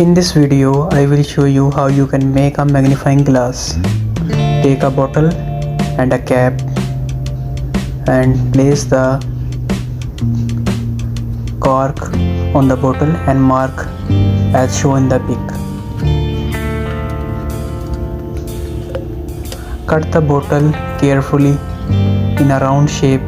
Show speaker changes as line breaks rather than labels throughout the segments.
In this video, I will show you how you can make a magnifying glass. Take a bottle and a cap and place the cork on the bottle and mark as shown in the pic. Cut the bottle carefully in a round shape.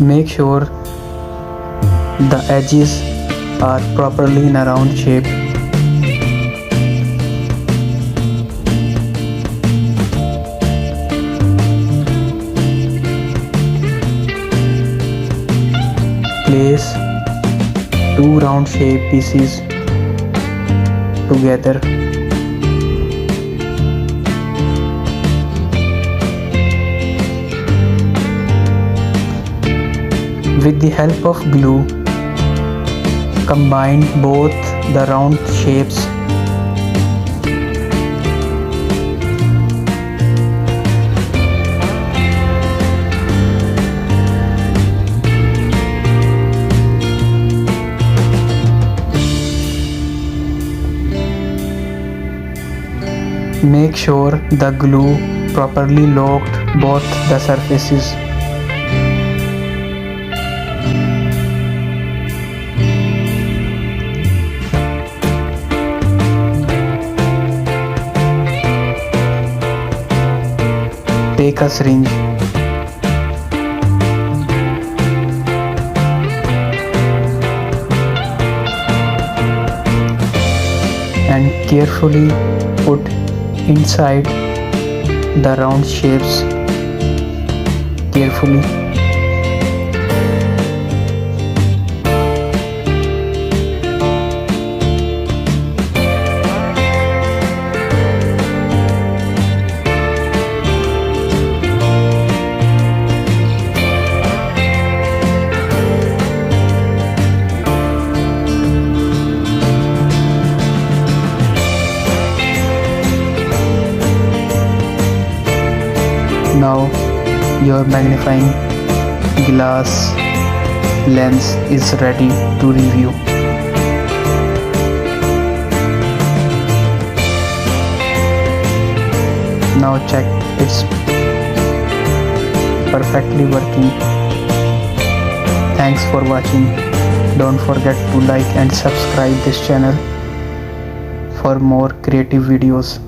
Make sure the edges are properly in a round shape. Place two round shape pieces together. With the help of glue, combine both the round shapes. Make sure the glue properly locked both the surfaces. Take a syringe and carefully put inside the round shapes carefully. Now your magnifying glass lens is ready to review. Now check it's perfectly working. Thanks for watching. Don't forget to like and subscribe this channel for more creative videos.